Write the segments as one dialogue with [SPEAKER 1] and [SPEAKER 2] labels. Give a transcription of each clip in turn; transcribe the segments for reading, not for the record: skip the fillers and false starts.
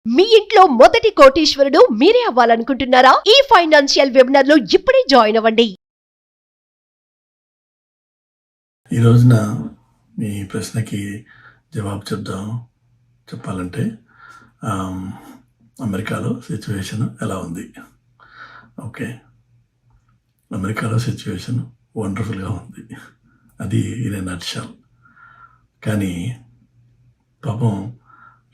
[SPEAKER 1] మీ ఇంట్లో మొదటి కోటీశ్వరుడు మీరే అవ్వాలనుకుంటున్నారా? ఈ ఫైనాన్షియల్ వెబినార్ లో ఇప్పుడే జాయిన్ అవ్వండి.
[SPEAKER 2] ఈ రోజున మీ ప్రశ్నకి జవాబు చెప్పాలంటే అమెరికాలో సిచ్యువేషన్ ఎలా ఉంది? ఓకే, అమెరికాలో సిచ్యువేషన్ వండర్ఫుల్గా ఉంది. అది ఇన్ ఎ నట్షల్. కానీ పాపం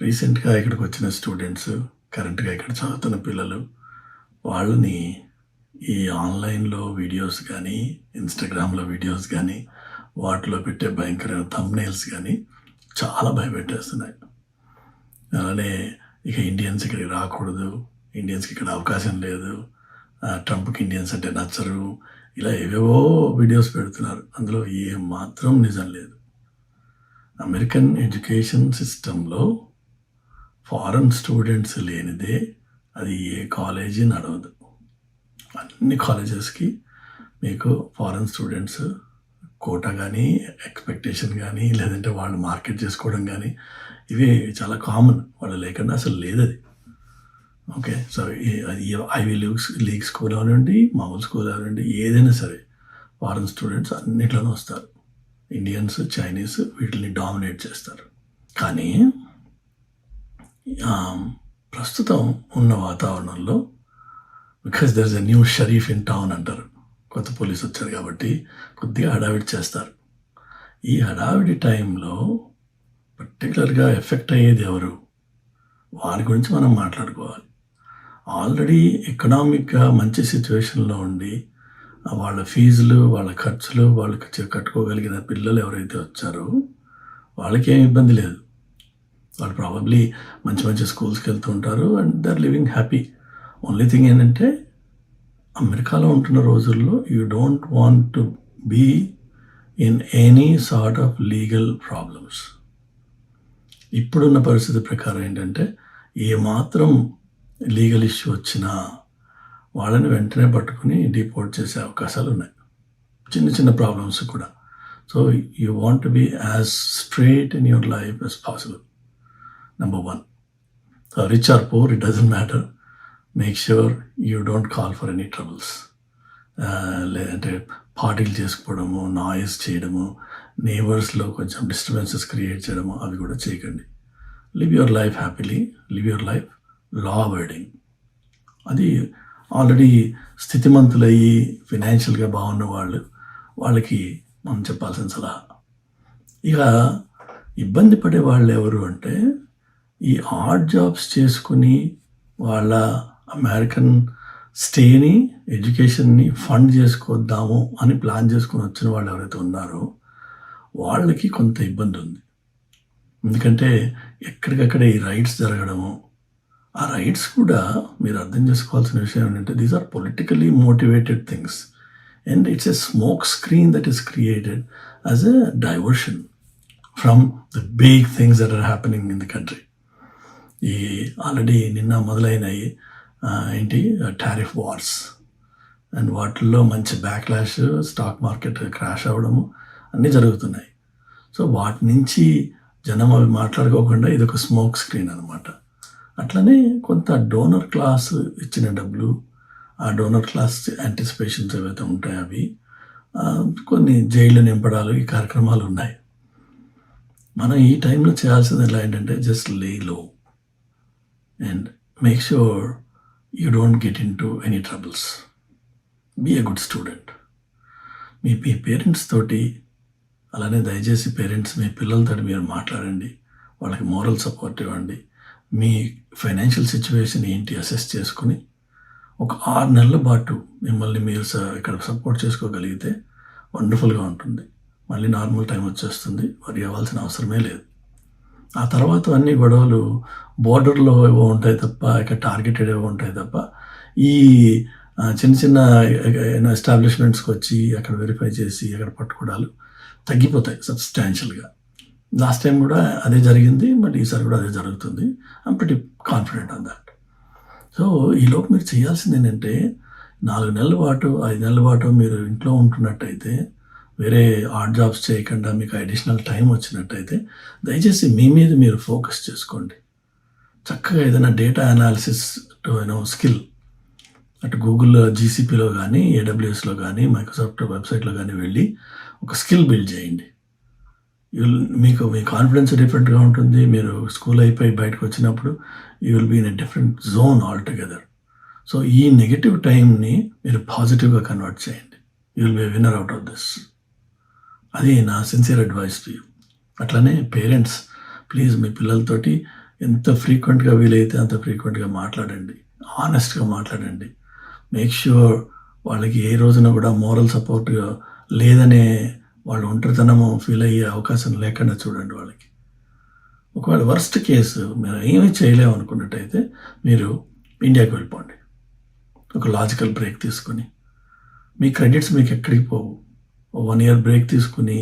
[SPEAKER 2] రీసెంట్గా ఇక్కడికి వచ్చిన స్టూడెంట్స్, కరెంట్గా ఇక్కడ చదువుతున్న పిల్లలు, వాళ్ళని ఈ ఆన్లైన్లో వీడియోస్ కానీ, ఇన్స్టాగ్రామ్లో వీడియోస్ కానీ, వాటిలో పెట్టే భయంకరమైన థంబ్నెయిల్స్ కానీ చాలా భయపెట్టేస్తున్నాయి. అలానే ఇక ఇండియన్స్ ఇక్కడికి రాకూడదు, ఇండియన్స్కి ఇక్కడ అవకాశం లేదు, ట్రంప్కి ఇండియన్స్ అంటే నచ్చరు, ఇలా ఏవేవో వీడియోస్ పెడుతున్నారు. అందులో ఏ మాత్రం నిజం లేదు. అమెరికన్ ఎడ్యుకేషన్ సిస్టంలో ఫారెన్ స్టూడెంట్స్ లేనిదే అది ఏ కాలేజీ నడవదు. అన్ని కాలేజెస్కి మీకు ఫారెన్ స్టూడెంట్స్ కోటా కానీ, ఎక్స్పెక్టేషన్ కానీ, లేదంటే వాళ్ళు మార్కెట్ చేసుకోవడం కానీ, ఇవి చాలా కామన్. వాళ్ళు లేకుండా అసలు లేదు అది. ఓకే, సో అది ఐవీ లీగ్ స్కూల్ అవనండి, మామూలు స్కూల్ అవనండి, ఏదైనా సరే ఫారెన్ స్టూడెంట్స్ అన్నిట్లోనూ వస్తారు. ఇండియన్స్, చైనీస్ వీటిని డామినేట్ చేస్తారు. కానీ ప్రస్తుతం ఉన్న వాతావరణంలో, because there is a new sheriff in town అంటారు, కొత్త పోలీసు వచ్చారు కాబట్టి కొద్దిగా హడావిడి చేస్తారు. ఈ హడావిడి టైంలో పర్టికులర్గా ఎఫెక్ట్ అయ్యేది ఎవరు? వారి గురించి మనం మాట్లాడుకోవాలి. ఆల్రెడీ ఎకనామిక్గా మంచి సిచ్యువేషన్లో ఉండి వాళ్ళ ఫీజులు, వాళ్ళ ఖర్చులు వాళ్ళకి కట్టుకోగలిగిన పిల్లలు ఎవరైతే వచ్చారో వాళ్ళకి ఏం ఇబ్బంది లేదు. వాళ్ళు ప్రాబబ్లీ మంచి మంచి స్కూల్స్కి వెళ్తూ ఉంటారు and they are living happy. Only thing ఏంటంటే, అమెరికాలో ఉంటున్న రోజుల్లో you don't want to be in any sort of legal problems. ఇప్పుడున్న పరిస్థితి ప్రకారం ఏంటంటే, ఏమాత్రం లీగల్ ఇష్యూ వచ్చినా వాళ్ళని వెంటనే పట్టుకుని డిపోర్ట్ చేసే అవకాశాలు ఉన్నాయి, చిన్న చిన్న ప్రాబ్లమ్స్ కూడా. So you want to be as straight in your life as possible. Number one, rich or poor, it doesn't matter. Make sure you don't call for any troubles. లేదంటే పార్టీలు చేసుకోవడము, నాయిస్ చేయడము, నేబర్స్లో కొంచెం డిస్టర్బెన్సెస్ క్రియేట్ చేయడము, అవి కూడా చేయకండి. Live your life happily, live your life law avoiding. అది ఆల్రెడీ స్థితిమంతులయ్యి ఫినాన్షియల్గా బాగున్న వాళ్ళకి మనం చెప్పాల్సిన సలహా. ఇక ఇబ్బంది పడే వాళ్ళు ఎవరు అంటే, ఈ ఆడ్ జాబ్స్ చేసుకుని వాళ్ళ అమెరికన్ స్టేని, ఎడ్యుకేషన్ని ఫండ్ చేసుకొద్దాము అని ప్లాన్ చేసుకుని వచ్చిన వాళ్ళు ఎవరైతే ఉన్నారో వాళ్ళకి కొంత ఇబ్బంది ఉంది. ఎందుకంటే ఎక్కడికక్కడ ఈ రైట్స్ జరగడము, ఆ రైట్స్ కూడా మీరు అర్థం చేసుకోవాల్సిన విషయం ఏంటంటే, these are politically motivated things and it's a smoke screen that is created as a diversion from the big things that are happening in the country. ఈ ఆల్రెడీ నిన్న మొదలైనవి ఏంటి టారిఫ్ వార్స్ అండ్ వాటిల్లో మంచి బ్యాక్లాష్, స్టాక్ మార్కెట్ క్రాష్ అవ్వడము అన్నీ జరుగుతున్నాయి. So వాటి నుంచి జనం అవి మాట్లాడుకోకుండా ఇది ఒక స్మోక్ స్క్రీన్ అనమాట. అట్లనే కొంత డోనర్ క్లాస్ ఇచ్చిన డబ్బులు, ఆ డోనర్ క్లాస్ యాంటిసిపేషన్స్ ఏవైతే ఉంటాయో అవి, కొన్ని జైళ్ళు నింపడాలు, ఈ కార్యక్రమాలు ఉన్నాయి. మనం ఈ టైంలో చేయాల్సింది ఎలా ఏంటంటే, జస్ట్ లే లో and make sure you don't get into any troubles. Be a good student. Me parents తోటి, అలానే దయచేసి పేరెంట్స్ మీ పిల్లలతో మీరు మాట్లాడండి, వాళ్ళకి మోరల్ సపోర్ట్ ఇవ్వండి. మీ ఫైనాన్షియల్ సిచ్యువేషన్ ఏంటి అసెస్ చేసుకుని ఒక 6 నెలల పాటు మిమ్మల్ని మీరు ఇక్కడ సపోర్ట్ చేసుకోగలిగితే వండర్ఫుల్గా ఉంటుంది. మళ్ళీ నార్మల్ టైం వచ్చేస్తుంది, వరి అవ్వాల్సిన అవసరమే లేదు. ఆ తర్వాత అన్ని గొడవలు బోర్డర్లో ఏవో ఉంటాయి తప్ప, ఇక్కడ టార్గెటెడ్ ఏవో ఉంటాయి తప్ప, ఈ చిన్న చిన్న ఎస్టాబ్లిష్మెంట్స్కి వచ్చి అక్కడ వెరిఫై చేసి అక్కడ పట్టుకోవడాలు తగ్గిపోతాయి సబ్స్టాన్షియల్గా. లాస్ట్ టైం కూడా అదే జరిగింది, బట్ ఈసారి కూడా అదే జరుగుతుంది. I'm pretty confident on that. So ఈలోపు మీరు చేయాల్సింది ఏంటంటే, 4 నెలల పాటు 5 నెలల పాటు మీరు ఇంట్లో ఉంటున్నట్టయితే, వేరే ఆర్ట్ జాబ్స్ చేయకుండా మీకు అడిషనల్ టైం వచ్చినట్టయితే, దయచేసి మీ మీద మీరు ఫోకస్ చేసుకోండి. చక్కగా ఏదైనా డేటా అనాలిసిస్ స్కిల్ అటు గూగుల్ జీసీపీలో కానీ ఏడబ్ల్యూఎస్లో కానీ మైక్రోసాఫ్ట్ వెబ్సైట్లో కానీ వెళ్ళి ఒక స్కిల్ బిల్డ్ చేయండి. మీకు మీ కాన్ఫిడెన్స్ డిఫరెంట్గా ఉంటుంది. మీరు స్కూల్ అయిపోయి బయటకు వచ్చినప్పుడు you will be in a different zone altogether. So ఈ నెగటివ్ టైంని మీరు పాజిటివ్గా కన్వర్ట్ చేయండి. You will be winner out of this. అది నా సిన్సియర్ అడ్వైస్ టు యూ. అట్లనే పేరెంట్స్ ప్లీజ్ మీ పిల్లలతోటి ఎంత ఫ్రీక్వెంట్గా వీలైతే అంత ఫ్రీక్వెంట్గా మాట్లాడండి, ఆనెస్ట్గా మాట్లాడండి. మేక్ ష్యూర్ వాళ్ళకి ఏ రోజున కూడా మోరల్ సపోర్ట్ లేదనే వాళ్ళు ఒంటరితనము ఫీల్ అయ్యే అవకాశం లేకుండా చూడండి వాళ్ళకి. ఒకవేళ వర్స్ట్ కేసు మీరు ఏమీ చేయలేము అనుకున్నట్టయితే మీరు ఇండియాకి వెళ్ళిపోండి. ఒక లాజికల్ బ్రేక్ తీసుకుని మీ క్రెడిట్స్ మీకు ఎక్కడికి పోవు. 1 year బ్రేక్ తీసుకుని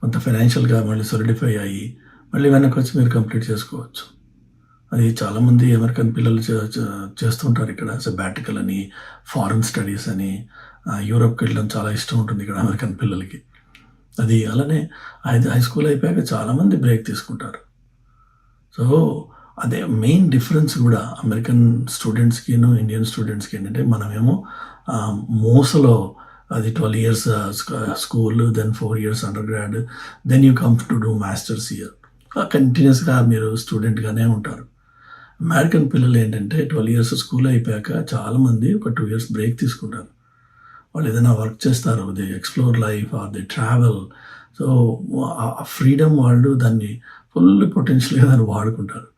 [SPEAKER 2] కొంత ఫైనాన్షియల్గా మళ్ళీ సాలిడిఫై అయ్యి మళ్ళీ వెనక్కి వచ్చి మీరు కంప్లీట్ చేసుకోవచ్చు. అది చాలామంది అమెరికన్ పిల్లలు చేస్తుంటారు ఇక్కడ. సబాటికల్ అని, ఫారెన్ స్టడీస్ అని, యూరోప్కి వెళ్ళడం చాలా ఇష్టం ఉంటుంది ఇక్కడ అమెరికన్ పిల్లలకి. అది అలానే హై స్కూల్ అయిపోయాక చాలామంది బ్రేక్ తీసుకుంటారు. సో అదే మెయిన్ డిఫరెన్స్ కూడా అమెరికన్ స్టూడెంట్స్కిను ఇండియన్ స్టూడెంట్స్కి ఏంటంటే, మనమేమో మోసలో అది 12 years స్కూల్, then 4 years undergrad, then you come to do masters year. కంటిన్యూస్గా మీరు స్టూడెంట్గానే ఉంటారు. అమెరికన్ పిల్లలు ఏంటంటే 12 years స్కూల్ అయిపోయాక చాలామంది ఒక 2 years బ్రేక్ తీసుకుంటారు. వాళ్ళు ఏదైనా వర్క్ చేస్తారు, they explore life or they travel. So ఆ ఫ్రీడమ్ వాళ్ళు దాన్ని ఫుల్ పొటెన్షియల్గా దాన్ని వాడుకుంటారు.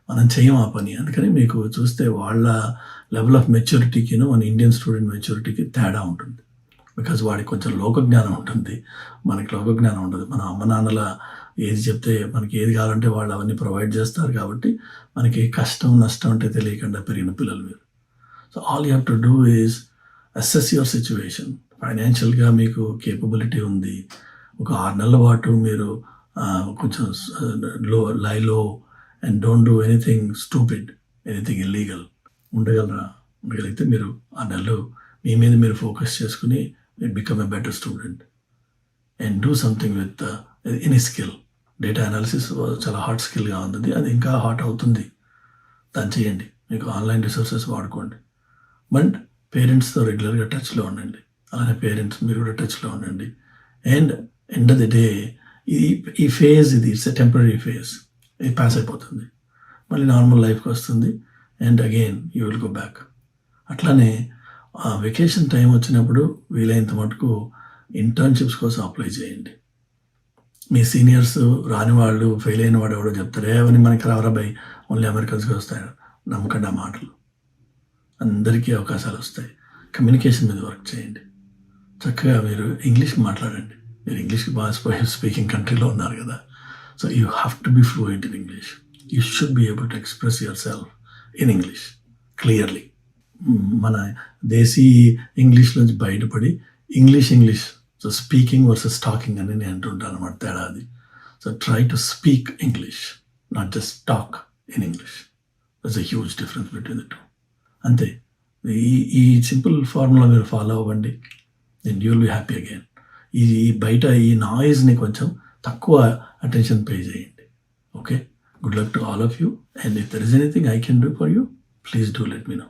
[SPEAKER 2] మనం చేయం ఆ పని. అందుకని మీకు చూస్తే వాళ్ళ లెవెల్ ఆఫ్ మెచ్యూరిటీకిను మన ఇండియన్ స్టూడెంట్ మెచ్యూరిటీకి తేడా ఉంటుంది. బికాజ్ వాడికి కొంచెం లోకజ్ఞానం ఉంటుంది, మనకి లోకజ్ఞానం ఉండదు. మన అమ్మ నాన్నల ఏది చెప్తే మనకి ఏది కావాలంటే వాళ్ళు అవన్నీ ప్రొవైడ్ చేస్తారు. కాబట్టి మనకి కష్టం నష్టం అంటే తెలియకుండా పెరిగిన పిల్లలు మీరు. So all you have to do is assess your situation. ఫైనాన్షియల్గా మీకు కేపబిలిటీ ఉంది, ఒక 6 నెలల పాటు మీరు కొంచెం లై లో and don't do anything stupid, anything illegal ఉండగలిగితే మీరు 6 నెలలు మీ మీద మీరు ఫోకస్ చేసుకుని become a better student and do something with any skill. Data analysis చాలా హాట్ స్కిల్గా ఉంది, అది ఇంకా హాట్ అవుతుంది. దాన్ని చేయండి. మీకు ఆన్లైన్ రిసోర్సెస్ వాడుకోండి. బట్ పేరెంట్స్తో రెగ్యులర్గా టచ్లో ఉండండి. అలానే పేరెంట్స్ మీరు కూడా టచ్లో ఉండండి. And end of the day ఈ ఫేజ్ ఇది ఇట్స్ ఎ టెంపరీ ఫేజ్. ఇది పాస్ అయిపోతుంది, మళ్ళీ నార్మల్ లైఫ్కి వస్తుంది. And again you will go back. అట్లానే వెకేషన్ టైం వచ్చినప్పుడు వీలైనంత మటుకు ఇంటర్న్షిప్స్ కోసం అప్లై చేయండి. మీ సీనియర్స్ రాని వాళ్ళు, ఫెయిల్ అయిన వాడు ఎవడో చెప్తారు, అవన్నీ మనకి రావరా బై, ఓన్లీ అమెరికన్స్కి వస్తాయి. నమ్మకండి ఆ మాటలు. అందరికీ అవకాశాలు వస్తాయి. కమ్యూనికేషన్ మీద వర్క్ చేయండి. చక్కగా మీరు ఇంగ్లీష్ మాట్లాడండి. మీరు ఇంగ్లీష్కి బాగా స్పీకింగ్ కంట్రీలో ఉన్నారు కదా. So you have to be fluent in English. You should be able to express yourself in English clearly. మన దేశీ ఇంగ్లీష్ నుంచి బయటపడి English so speaking versus talking అని నేను అంటుంటాను అన్నమాట, తేడా అది. So try to speak English, not just talk in English. That's a huge difference between the two. అంతే. ఈ సింపుల్ ఫార్ములా మీరు ఫాలో అవ్వండి, then you will be happy again. ఈ బయట ఈ నాయిస్ని కొంచెం తక్కువ అటెన్షన్ పే చేయండి. Okay, good luck to all of you. And if there is anything I can do for you, please do let me no.